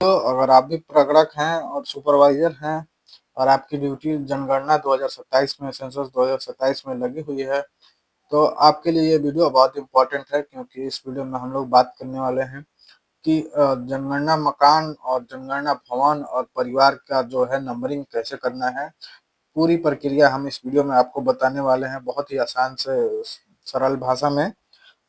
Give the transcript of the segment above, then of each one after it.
तो अगर आप भी प्रगणक हैं और सुपरवाइजर हैं और आपकी ड्यूटी जनगणना 2027 में सेंसस 2027 में लगी हुई है, तो आपके लिए ये वीडियो बहुत इम्पोर्टेंट है, क्योंकि इस वीडियो में हम लोग बात करने वाले हैं कि जनगणना मकान और जनगणना भवन और परिवार का जो है नंबरिंग कैसे करना है। पूरी प्रक्रिया हम इस वीडियो में आपको बताने वाले हैं, बहुत ही आसान से सरल भाषा में,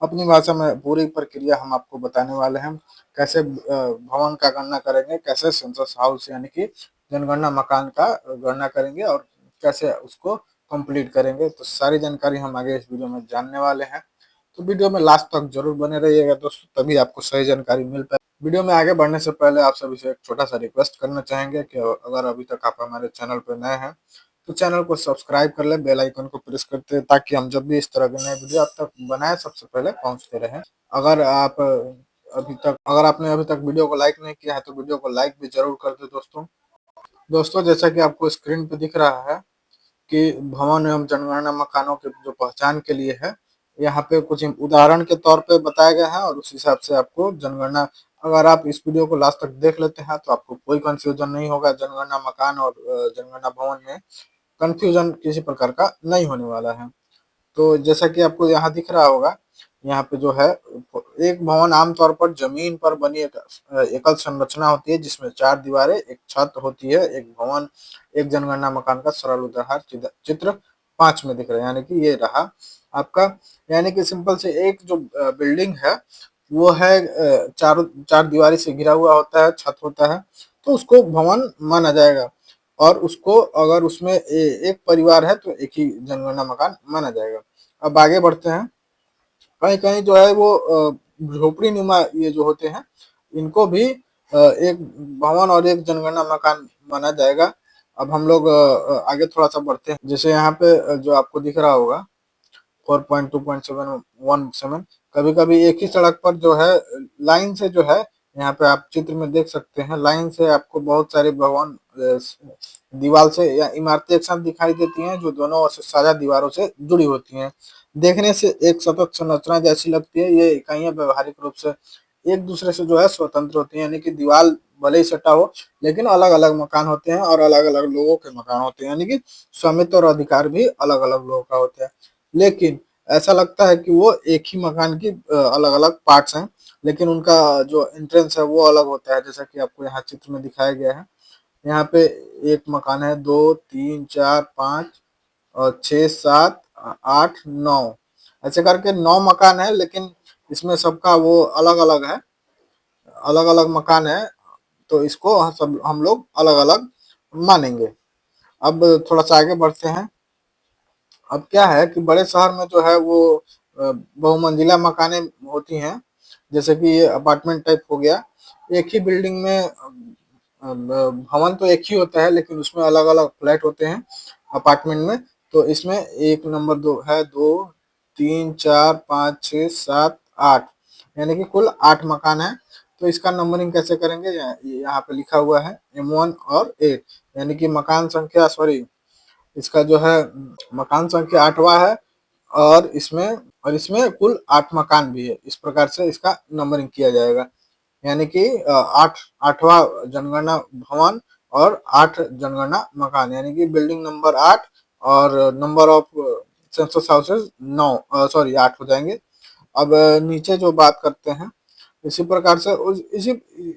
अपनी भाषा में पूरी प्रक्रिया हम आपको बताने वाले हैं। कैसे भवन का गणना करेंगे, कैसे सेंसस हाउस यानी कि जनगणना मकान का गणना करेंगे और कैसे उसको कंप्लीट करेंगे, तो सारी जानकारी हम आगे इस वीडियो में जानने वाले हैं। तो वीडियो में लास्ट तक जरूर बने रहिएगा दोस्तों, तभी आपको सही जानकारी मिल पाए। वीडियो में आगे बढ़ने से पहले आप सभी से एक छोटा सा रिक्वेस्ट करना चाहेंगे कि अगर अभी तक आप हमारे चैनल पर नए हैं तो चैनल को सब्सक्राइब कर ले, बेल आइकन को प्रेस करते हैं, ताकि हम जब भी इस तरह के नए वीडियो आप तक बनाए सबसे पहले पहुंचते रहें। अगर आपने अभी तक वीडियो को लाइक नहीं किया है तो वीडियो को लाइक भी जरूर कर दे दोस्तों। जैसा कि आपको स्क्रीन पे दिख रहा है कि भवन एवं जनगणना मकानों के जो पहचान के लिए है, यहाँ पे कुछ उदाहरण के तौर पे बताया गया है और उस हिसाब से आपको जनगणना, अगर आप इस वीडियो को लास्ट तक देख लेते हैं तो आपको कोई कंफ्यूजन नहीं होगा। जनगणना मकान और जनगणना भवन में कंफ्यूजन किसी प्रकार का नहीं होने वाला है। तो जैसा कि आपको यहाँ दिख रहा होगा, यहाँ पे जो है एक भवन आमतौर पर जमीन पर बनी एक एकल संरचना होती है, जिसमें 4 दीवारें, एक छत होती है। एक भवन एक जनगणना मकान का सरल उदाहरण चित्र 5 में दिख रहा है, यानी कि ये रहा आपका। यानी कि सिंपल से एक जो बिल्डिंग है वो है चार दीवारी से घिरा हुआ होता है, छत होता है, तो उसको भवन माना जाएगा। और उसको अगर उसमें एक परिवार है तो एक ही जनगणना मकान माना जाएगा। अब आगे बढ़ते हैं। कहीं कहीं जो है वो झोपड़ी नुमा ये जो होते हैं, इनको भी एक भवन और एक जनगणना मकान माना जाएगा। अब हम लोग आगे थोड़ा सा बढ़ते हैं। जैसे यहाँ पे जो आपको दिख रहा होगा 4.2.717, कभी कभी एक ही सड़क पर जो है लाइन से जो है, यहाँ पे आप चित्र में देख सकते हैं, लाइन से आपको बहुत सारे भवन दीवार से या इमारतें एक साथ दिखाई देती हैं, जो दोनों ओर से साझा दीवारों से जुड़ी होती हैं। देखने से एक सतत संरचना जैसी लगती है। ये इकाइयां व्यवहारिक रूप से एक दूसरे से जो है स्वतंत्र होती हैं, यानी कि दीवार भले ही सटा हो, लेकिन अलग अलग मकान होते हैं और अलग अलग लोगों के मकान होते हैं, यानी कि स्वामित्व और अधिकार भी अलग अलग लोगों का होता है। लेकिन ऐसा लगता है कि वो एक ही मकान की अलग अलग पार्ट्स हैं, लेकिन उनका जो एंट्रेंस है वो अलग होता है, जैसा कि आपको यहाँ चित्र में दिखाया गया है। यहाँ पे एक मकान है, 2 3 4 5 और 6 7 8 9, ऐसे करके 9 मकान है, लेकिन इसमें सबका वो अलग अलग है, अलग अलग मकान है, तो इसको सब हम लोग अलग अलग मानेंगे। अब थोड़ा सा आगे बढ़ते हैं। अब क्या है कि बड़े शहर में जो है वो बहुमंजिला मकानें होती हैं, जैसे कि ये अपार्टमेंट टाइप हो गया। एक ही बिल्डिंग में भवन तो एक ही होता है, लेकिन उसमें अलग अलग फ्लैट होते हैं अपार्टमेंट में। तो इसमें एक नंबर दो है, 2 3 4 5 6 7 8, यानी कि कुल 8 मकान है। तो इसका नंबरिंग कैसे करेंगे, यहाँ पे लिखा हुआ है M1 और 8, यानी कि मकान संख्या, सॉरी, इसका जो है मकान संख्या 8वां है, और इसमें कुल 8 मकान भी है। इस प्रकार से इसका नंबरिंग किया जाएगा, यानी कि 8वां जनगणना भवन और 8 जनगणना मकान, यानी कि बिल्डिंग नंबर 8 और number of census houses 9, sorry 8 हो जाएंगे। अब नीचे जो बात करते हैं, इसी प्रकार से इसी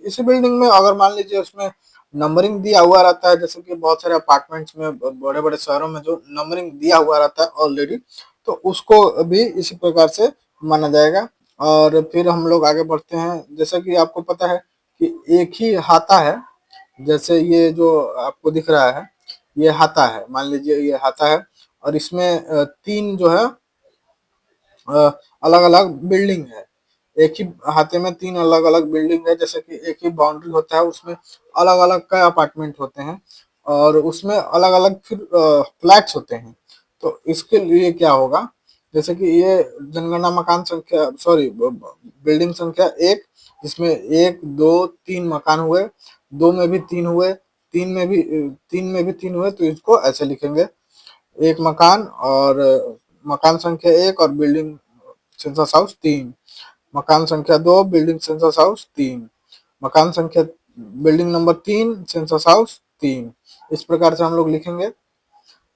इसी बिल्डिंग में अगर मान लीजिए उसमें नंबरिंग दिया हुआ रहता है, जैसे कि बहुत सारे अपार्टमेंट्स में, बड़े बड़े शहरों में जो नंबरिंग दिया हुआ रहता है ऑलरेडी, तो उसको भी इसी प्रकार से माना जाएगा। और फिर हम लोग आगे बढ़ते हैं। जैसे कि आपको पता है कि एक ही हाता है, जैसे ये जो आपको दिख रहा है ये हाता है, मान लीजिए ये हाता है, और इसमें तीन जो है अलग अलग बिल्डिंग है। एक ही हाथे में तीन अलग अलग बिल्डिंग है, जैसे कि एक ही बाउंड्री होता है, उसमें अलग अलग का अपार्टमेंट होते हैं और उसमें अलग अलग फिर फ्लैट्स होते हैं। तो इसके लिए क्या होगा, जैसे कि ये जनगणना मकान संख्या, सॉरी, बिल्डिंग संख्या 1, जिसमें 1 2 3 मकान हुए, 2 में भी 3 हुए, 3 में भी 3 हुए, तो इसको ऐसे लिखेंगे, एक मकान और मकान संख्या 1 और बिल्डिंग सेंसस हाउस 3, मकान संख्या 2 बिल्डिंग सेंसस हाउस 3, मकान संख्या बिल्डिंग नंबर 3, सेंसस हाउस 3, इस प्रकार से हम लोग लिखेंगे।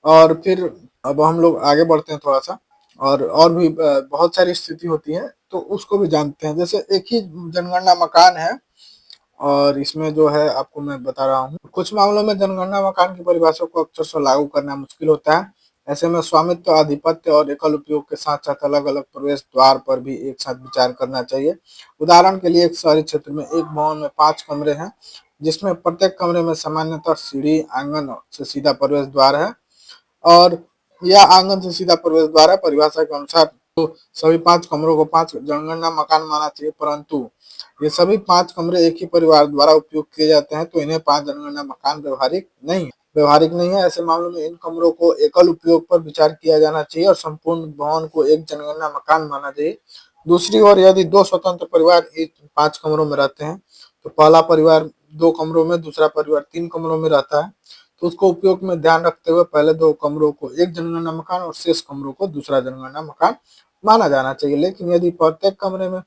और फिर अब हम लोग आगे बढ़ते हैं थोड़ा सा, और भी बहुत सारी स्थिति होती है तो उसको भी जानते हैं। जैसे एक ही जनगणना मकान है और इसमें जो है आपको मैं बता रहा हूँ, कुछ मामलों में जनगणना मकान की परिभाषा को अक्सर से लागू करना मुश्किल होता है। ऐसे में स्वामित्व, आधिपत्य और एकल उपयोग के साथ साथ अलग अलग प्रवेश द्वार पर भी एक साथ विचार करना चाहिए। उदाहरण के लिए एक शहरी क्षेत्र में एक भवन में 5 कमरे हैं, जिसमें प्रत्येक कमरे में सामान्यतः सीढ़ी, आंगन से सीधा प्रवेश द्वार है और यह आंगन से सीधा प्रवेश द्वार है। परिभाषा के अनुसार तो सभी 5 कमरों को 5 जनगणना मकान माना चाहिए, परंतु ये सभी 5 कमरे एक ही परिवार द्वारा उपयोग किए जाते हैं तो इन्हें 5 जनगणना मकान व्यवहारिक नहीं है। ऐसे मामलों में इन कमरों को एकल उपयोग पर विचार किया जाना चाहिए और संपूर्ण भवन को एक जनगणना मकान माना चाहिए। दूसरी ओर यदि 2 स्वतंत्र परिवार एक 5 कमरों में रहते हैं तो पहला परिवार 2 कमरों में, दूसरा परिवार 3 कमरों में रहता है, तो उसको उपयोग में ध्यान रखते हुए पहले 2 कमरों को एक जनगणना मकान और शेष कमरों को दूसरा जनगणना मकान माना जाना चाहिए। लेकिन यदि प्रत्येक कमरे में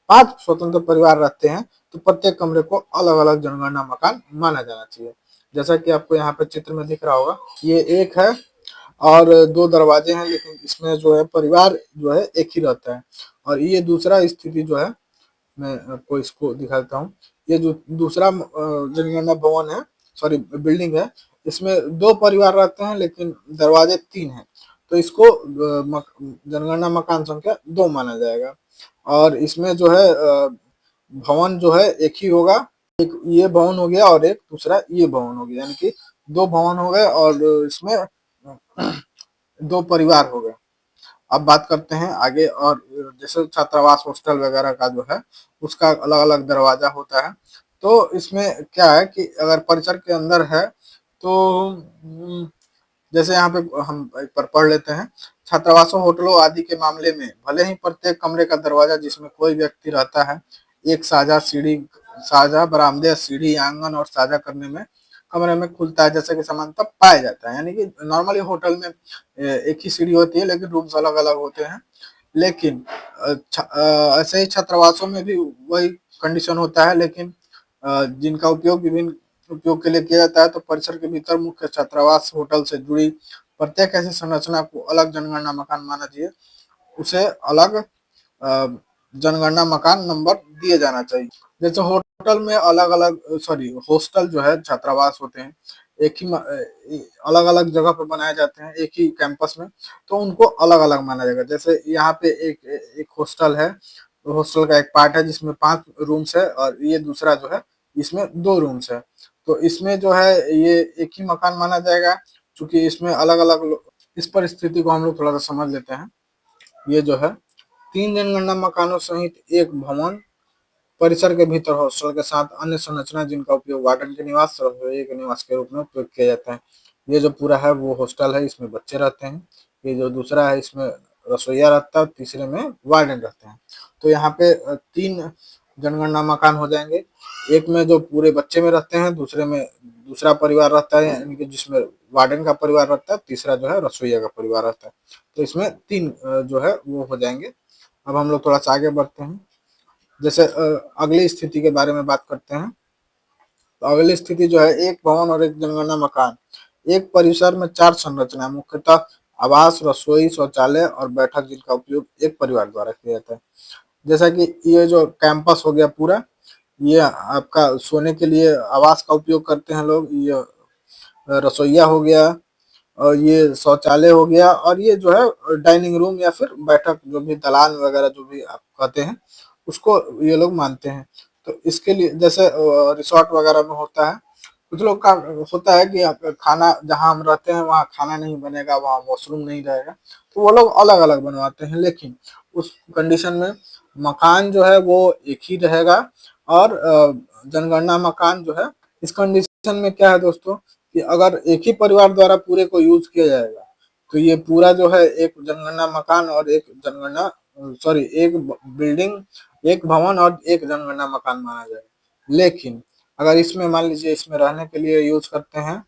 5 स्वतंत्र परिवार रहते हैं तो प्रत्येक कमरे को अलग अलग जनगणना मकान माना जाना चाहिए। जैसा कि आपको यहाँ पे चित्र में दिख रहा होगा, ये एक है और 2 दरवाजे हैं, लेकिन इसमें जो है परिवार जो है एक ही रहता है। और ये दूसरा स्थिति जो है, मैं आपको इसको दिखाता हूँ। ये जो दूसरा जनगणना भवन है, सॉरी बिल्डिंग है, इसमें 2 परिवार रहते हैं लेकिन दरवाजे 3 हैं, तो इसको जनगणना मकान संख्या 2 माना जाएगा। और इसमें जो है भवन जो है एक ही होगा, एक ये भवन हो गया और एक दूसरा ये भवन हो गया, यानी कि 2 भवन हो गए और इसमें 2 परिवार हो गए। अब बात करते हैं आगे, और जैसे छात्रावास, हॉस्टल वगैरह का जो है उसका अलग अलग दरवाजा होता है। तो इसमें क्या है कि अगर परिसर के अंदर है तो जैसे यहाँ पे हम एक बार पढ़ लेते हैं। छात्रावासों, होटलों आदि के मामले में भले ही प्रत्येक कमरे का दरवाजा जिसमें कोई व्यक्ति रहता है एक साझा सीढ़ी, साझा बरामदे, सीढ़ी, आंगन और साझा करने में कमरे में खुलता है जैसे कि समानता पाया जाता है। यानी कि नॉर्मली होटल में एक ही सीढ़ी होती है लेकिन रूम्स अलग अलग होते हैं। लेकिन ऐसे ही छात्रावासों में भी वही कंडीशन होता है, लेकिन जिनका उपयोग विभिन्न उपयोग के लिए किया जाता है। तो परिसर के भीतर मुख्य छात्रावास होटल से जुड़ी प्रत्येक ऐसी संरचना को अलग जनगणना मकान माना चाहिए, उसे अलग जनगणना मकान नंबर दिए जाना चाहिए। जैसे होटल में अलग अलग, सॉरी हॉस्टल जो है छात्रावास होते हैं, एक ही अलग अलग जगह पर बनाए जाते हैं एक ही कैंपस में, तो उनको अलग अलग माना जाएगा। जैसे यहाँ पे एक एक हॉस्टल है, तो हॉस्टल का एक पार्ट है जिसमें 5 रूम्स है और ये दूसरा जो है इसमें 2 रूम्स है, तो इसमें जो है ये एक ही मकान माना जाएगा क्योंकि इसमें अलग अलग। इस परिस्थिति को हम लोग थोड़ा सा समझ लेते हैं। ये जो है 3 जनगणना मकानों सहित एक भवन परिसर के भीतर हॉस्टल के साथ अन्य संरचना जिनका उपयोग वार्डन के निवास, रसोई के निवास के रूप में उपयोग किया जाता है। ये जो पूरा है वो हॉस्टल है, इसमें बच्चे रहते हैं। ये जो दूसरा है इसमें रसोईया रहता है, तीसरे में वार्डन रहते हैं। तो यहाँ पे 3 जनगणना मकान हो जाएंगे। एक में जो पूरे बच्चे में रहते हैं, दूसरे में दूसरा परिवार रहता है यानी कि जिसमें वार्डन का परिवार रहता है, तीसरा जो है रसोईया का परिवार रहता है। तो इसमें 3 जो है वो हो जाएंगे। अब हम लोग थोड़ा सा आगे बढ़ते हैं। जैसे अगली स्थिति के बारे में बात करते हैं। तो अगली स्थिति जो है एक भवन और एक जनगणना मकान। एक परिसर में 4 संरचना, मुख्यतः आवास, रसोई, शौचालय और बैठक, जिनका उपयोग एक परिवार द्वारा किया जाता है। जैसा कि ये जो कैंपस हो गया पूरा, ये आपका सोने के लिए आवास का उपयोग करते हैं लोग, ये रसोईया हो गया और ये शौचालय हो गया और ये जो है डाइनिंग रूम या फिर बैठक, जो भी दलान वगैरह जो भी आप कहते हैं उसको ये लोग मानते हैं। तो इसके लिए जैसे रिसोर्ट वगैरह में होता है, कुछ लोग का होता है कि खाना जहाँ हम रहते हैं वहाँ खाना नहीं बनेगा, वहाँ वॉशरूम नहीं रहेगा, तो वो लोग अलग अलग बनवाते हैं। लेकिन उस कंडीशन में मकान जो है वो एक ही रहेगा और जनगणना मकान जो है, इस कंडीशन में क्या है दोस्तों कि अगर एक ही परिवार द्वारा पूरे को यूज किया जाएगा तो ये पूरा जो है एक जनगणना मकान और एक जनगणना, सॉरी एक बिल्डिंग, एक भवन और एक जनगणना मकान माना जाएगा। लेकिन अगर इसमें मान लीजिए इसमें रहने के लिए यूज करते हैं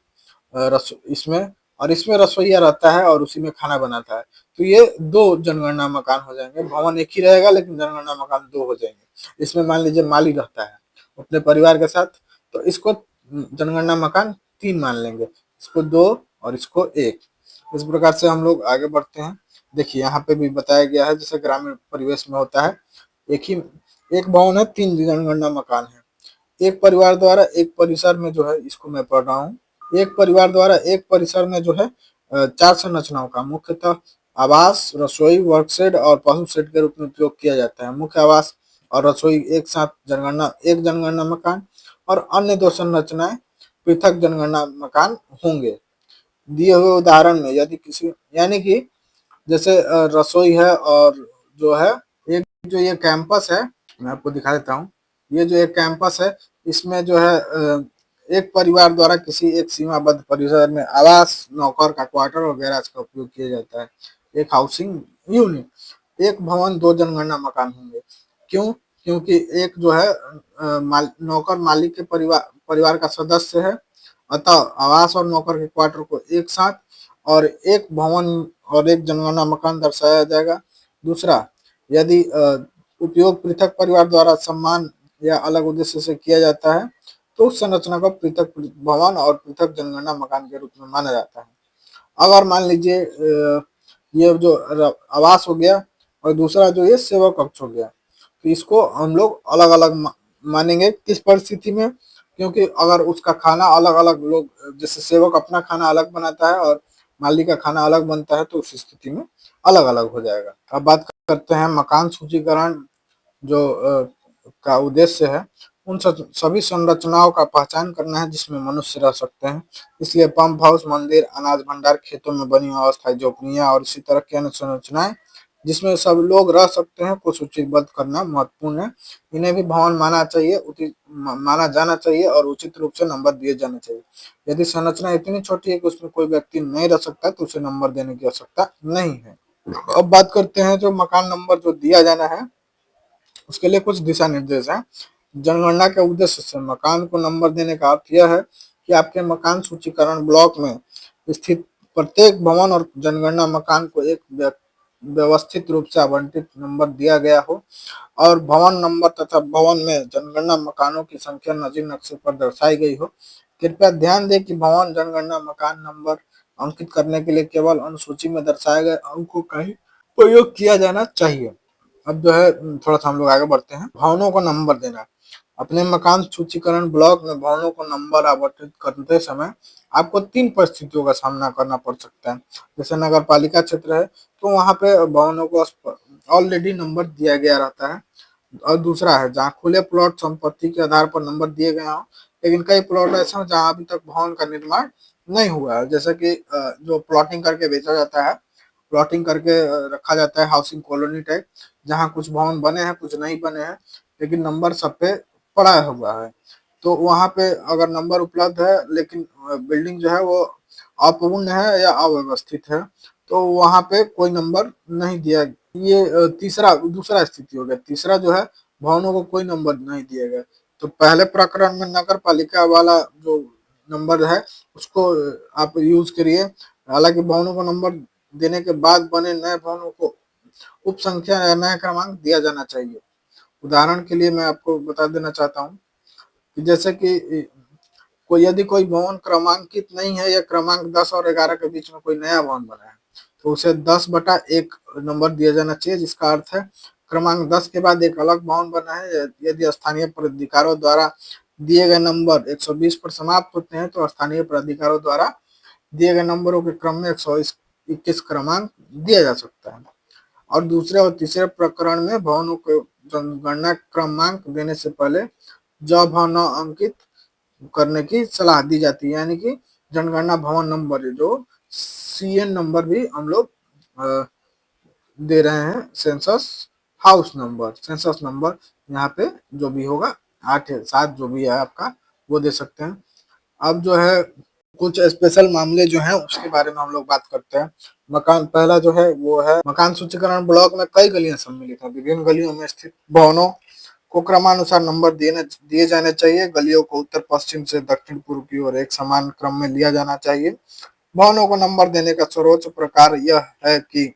इसमें, और इसमें रसोईया रहता है और उसी में खाना बनाता है, तो ये 2 जनगणना मकान हो जाएंगे। भवन एक ही रहेगा लेकिन जनगणना मकान 2 हो जाएंगे। इसमें मान लीजिए माली रहता है अपने परिवार के साथ, तो इसको जनगणना मकान 3 मान लेंगे, इसको 2 और इसको 1। इस प्रकार से हम लोग आगे बढ़ते हैं। देखिए यहाँ पे भी बताया गया है जैसे ग्रामीण परिवेश में होता है, एक भवन है, 3 जनगणना मकान है। एक परिवार द्वारा एक परिसर में जो है, इसको मैं पढ़ रहा हूँ, एक परिवार द्वारा एक परिसर में जो है 4 संरचनाओं का मुख्यतः आवास, रसोई, वर्कशेड और पशु शेड के रूप में उपयोग किया जाता है। मुख्य आवास और रसोई एक साथ एक जनगणना मकान और अन्य 2 संरचनाएं पृथक जनगणना मकान होंगे। दिए हुए उदाहरण में यदि किसी, यानी कि जैसे रसोई है और जो है एक जो ये कैंपस है, मैं आपको दिखा देता हूँ। ये जो एक कैंपस है, इसमें जो है एक परिवार द्वारा किसी एक सीमाबद्ध परिसर में आवास, नौकर का क्वार्टर वगैरह का उपयोग किया जाता है। एक हाउसिंग यूनिट, एक भवन 2 जनगणना मकान होंगे। क्यों? क्योंकि एक जो है नौकर मालिक के परिवार का सदस्य है, अतः आवास और नौकर के क्वार्टर को एक साथ और एक भवन और एक जनगणना मकान दर्शाया जाएगा। दूसरा, यदि उपयोग पृथक परिवार द्वारा सम्मान या अलग उद्देश्य से किया जाता है तो उस संरचना को पृथक भवन और पृथक जनगणना मकान के रूप में माना जाता है। अगर मान लीजिए ये जो आवास हो गया और दूसरा जो ये सेवा कक्ष हो गया, तो इसको हम लोग अलग अलग मानेंगे। किस परिस्थिति में? क्योंकि अगर उसका खाना अलग अलग लोग, जैसे सेवक अपना खाना अलग बनाता है और मालिक का खाना अलग बनता है, तो उस स्थिति में अलग अलग हो जाएगा। अब बात करते हैं मकान सूचीकरण जो का उद्देश्य है, उन सभी संरचनाओं का पहचान करना है जिसमें मनुष्य रह सकते हैं। इसलिए पंप हाउस, मंदिर, अनाज भंडार, खेतों में बनी अस्थायी झोपड़ियां और इसी तरह की अन्य संरचनाएं जिसमें सब लोग रह सकते हैं को सूचीबद्ध करना महत्वपूर्ण है। इन्हें भी भवन माना जाना चाहिए और उचित रूप से नंबर दिए जाने चाहिए। यदि संरचना इतनी छोटी है कि उसमें कोई व्यक्ति नहीं रह सकता तो उसे नंबर देने की आवश्यकता नहीं है। अब बात करते हैं जो मकान नंबर जो दिया जाना है, उसके लिए कुछ दिशा निर्देश हैं। जनगणना के उद्देश्य से मकान को नंबर देने का अर्थ यह है कि आपके मकान सूचीकरण ब्लॉक में स्थित प्रत्येक भवन और जनगणना मकान को एक व्यवस्थित रूप से आवंटित नंबर दिया गया हो और भवन नंबर तथा भवन में जनगणना मकानों की संख्या नजीर नक्शे पर दर्शाई गई हो। कृपया ध्यान दें कि भवन जनगणना मकान नंबर अंकित करने के लिए केवल अनुसूची में दर्शाए गए अंकों का ही प्रयोग किया जाना चाहिए। अब जो है थोड़ा सा हम लोग आगे बढ़ते हैं। भवनों को नंबर देना। अपने मकान सूचीकरण ब्लॉक में भवनों को नंबर आवंटित करते समय आपको 3 परिस्थितियों का सामना करना पड़ सकता है। जैसे नगर पालिका क्षेत्र है तो वहां पे भवनों को ऑलरेडी नंबर दिया गया रहता है। और दूसरा है जहाँ खुले प्लॉट संपत्ति के आधार पर नंबर दिए गए हों, लेकिन कई प्लॉट ऐसे हैं जहाँ अभी तक भवन का निर्माण नहीं हुआ है, जैसे कि जो प्लॉटिंग करके बेचा जाता है, प्लॉटिंग करके रखा जाता है, हाउसिंग कॉलोनी टाइप, जहाँ कुछ भवन बने हैं कुछ नहीं बने हैं लेकिन नंबर सब पे पड़ा हुआ है। तो वहां पे अगर नंबर उपलब्ध है लेकिन बिल्डिंग जो है वो अपूर्ण है या अव्यवस्थित है तो वहां पे कोई नंबर नहीं दिया। ये तीसरा दूसरा स्थिति हो गया। तीसरा जो है भवनों को कोई नंबर नहीं दिया गया। तो पहले प्रकरण में नगर पालिका वाला जो नंबर है उसको आप यूज करिए। हालांकि भवनों को नंबर देने के बाद बने नए भवनों को उप संख्या या नया क्रमांक दिया जाना चाहिए। उदाहरण के लिए मैं आपको बता देना चाहता हूँ कि जैसे कि कोई भवन क्रमांकित नहीं है या क्रमांक 10 और 11 के बीच में कोई नया भवन बना है तो उसे 10/1 नंबर दिया जाना चाहिए, जिसका अर्थ है क्रमांक 10 के बाद एक अलग भवन बना है। यदि स्थानीय प्राधिकारों द्वारा दिए गए नंबर 120 पर समाप्त होते हैं तो स्थानीय प्राधिकारों द्वारा दिए गए नंबरों के क्रम में 121 क्रमांक दिया जा सकता है। और दूसरे और तीसरे प्रकरण में भवनों को जनगणना क्रमांक देने से पहले जब भवन अंकित करने की सलाह दी जाती है, यानी कि जनगणना भवन नंबर जो CN नंबर भी हम लोग दे रहे हैं। Census house number, census number यहाँ पे जो भी होगा 8 या 7 जो भी है आपका वो दे सकते हैं। अब जो है कुछ स्पेशल मामले जो हैं उसके बारे में हम लोग बात करते हैं। मकान पहला जो है वो है मकान सूचीकरण ब्लॉक में कई गलियां सम्मिलित हैं। विभिन्न गलियों में स्थित भवनों को क्रमानुसार नंबर दिए जाने चाहिए। गलियों को उत्तर पश्चिम से दक्षिण पूर्व की ओर एक समान क्रम में लिया जाना चाहिए। भवनों को नंबर देने का सर्वोच्च प्रकार यह है कि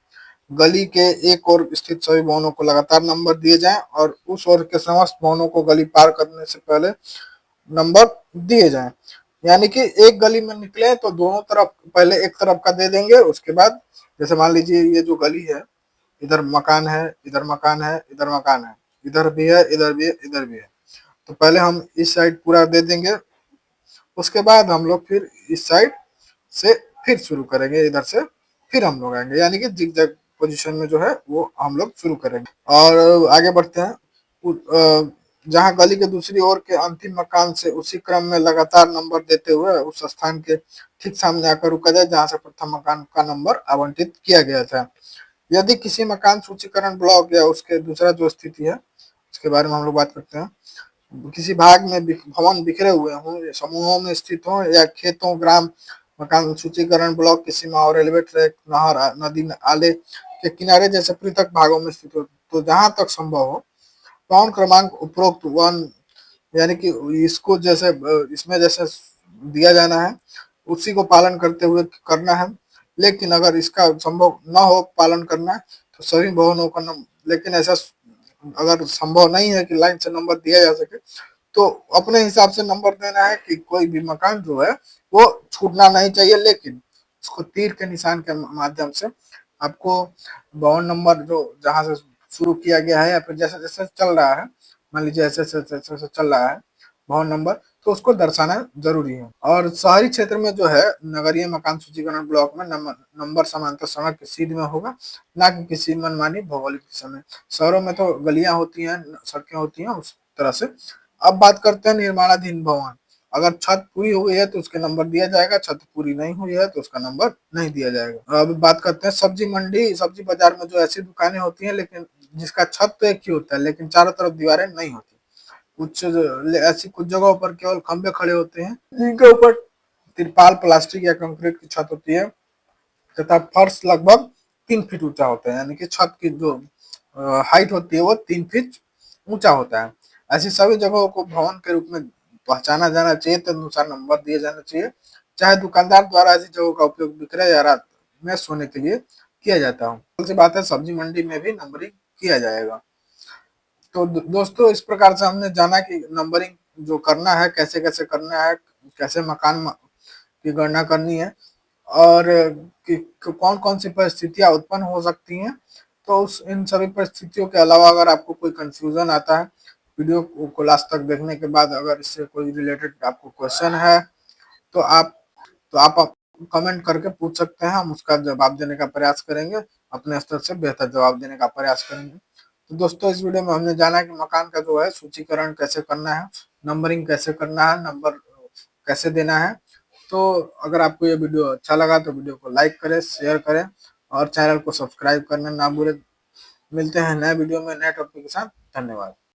गली के एक ओर स्थित सभी भवनों को लगातार नंबर दिए जाएं और उस ओर के समस्त भवनों को गली पार करने से पहले नंबर दिए जाएं। यानी कि एक गली में निकले तो दोनों तरफ पहले एक तरफ का दे देंगे, उसके बाद जैसे मान लीजिए ये जो गली है, इधर मकान है, इधर मकान है, इधर मकान है, इधर भी है, इधर भी है, इधर भी है, तो पहले हम इस साइड पूरा दे देंगे, उसके बाद हम लोग फिर इस साइड से फिर शुरू करेंगे, इधर से फिर हम लोग आएंगे, यानी कि जिग जैग पोजिशन में जो है वो हम लोग शुरू करेंगे। और आगे बढ़ते हैं। जहाँ गली के दूसरी ओर के अंतिम मकान से उसी क्रम में लगातार नंबर देते हुए उस स्थान के ठीक सामने आकर रुका जाए जहाँ से प्रथम मकान का नंबर आवंटित किया गया था। यदि किसी मकान सूचीकरण ब्लॉक या उसके दूसरा जो स्थिति है उसके बारे में हम लोग बात करते हैं, किसी भाग में भवन बिखरे हुए हों, समूहों में स्थित हों या खेतों, ग्राम मकान सूचीकरण ब्लॉक की सीमा और रेलवे ट्रैक, नहर, नदी नाले के किनारे जैसे पृथक भागों में स्थित हो, तो जहां तक संभव हो भवन क्रमांक उपरोक्त वन, यानी कि इसको जैसे इसमें जैसे दिया जाना है उसी को पालन करते हुए करना है। लेकिन अगर इसका संभव न हो पालन करना तो सभी भवनों का लेकिन ऐसा अगर संभव नहीं है कि लाइन से नंबर दिया जा सके तो अपने हिसाब से नंबर देना है कि कोई भी मकान जो है वो छूटना नहीं चाहिए, लेकिन उसको तीर के निशान के माध्यम से आपको भवन नंबर जो जहां से शुरू किया गया है या फिर जैसे जैसे चल रहा है, मान लीजिए ऐसे ऐसे ऐसे ऐसे चल रहा है भवन नंबर, तो उसको दर्शाना जरूरी है। और शहरी क्षेत्र में जो है नगरीय मकान सूचीकरण ब्लॉक में नंबर समांतर सड़क की सीध में होगा, ना कि किसी मनमानी भौगोलिक दिशा में। शहरों में तो गलियां होती हैं, सड़कें होती हैं उस तरह से। अब बात करते हैं निर्माणाधीन भवन। अगर छत पूरी हो गई है तो उसके नंबर दिया जाएगा, छत पूरी नहीं हुई है तो उसका नंबर नहीं दिया जाएगा। अब बात करते हैं सब्जी मंडी, सब्जी बाजार में जो ऐसी दुकानें होती हैं लेकिन जिसका छत तो एक ही होता है लेकिन चारों तरफ दीवारें नहीं होती। कुछ ऐसी कुछ जगहों पर केवल खंभे खड़े होते हैं जिनके ऊपर तिरपाल, प्लास्टिक या कंक्रीट की छत होती है तथा फर्श लगभग 3 फीट ऊंचा होता है, यानी कि छत की जो हाइट होती है वो 3 फीट ऊंचा होता है। ऐसी सभी जगहों को भवन के रूप में पहचाना जाना चाहिए, तदनुसार नंबर दिए जाना चाहिए। चाहे दुकानदार द्वारा ऐसी जगहों का उपयोग विक्रय या रात में सोने के लिए किया जाता हो। सी बात है सब्जी मंडी में भी नंबरिंग किया जाएगा। तो दोस्तों इस प्रकार से हमने जाना कि नंबरिंग जो करना है कैसे कैसे करना है, कैसे मकान की गणना करनी है और कौन कौन सी परिस्थितियां उत्पन्न हो सकती हैं। तो उस इन सभी परिस्थितियों के अलावा अगर आपको कोई कंफ्यूजन आता है वीडियो को लास्ट तक देखने के बाद, अगर इससे कोई रिलेटेड आपको क्वेश्चन है तो आप कमेंट करके पूछ सकते हैं, हम उसका जवाब देने का प्रयास करेंगे, अपने स्तर से बेहतर जवाब देने का प्रयास करेंगे। तो दोस्तों इस वीडियो में हमने जाना कि मकान का जो है सूचीकरण कैसे करना है, नंबरिंग कैसे करना है, नंबर कैसे देना है। तो अगर आपको ये वीडियो अच्छा लगा तो वीडियो को लाइक करें, शेयर करें और चैनल को सब्सक्राइब करना ना भूलें। मिलते हैं नए वीडियो में नए टॉपिक के साथ। धन्यवाद।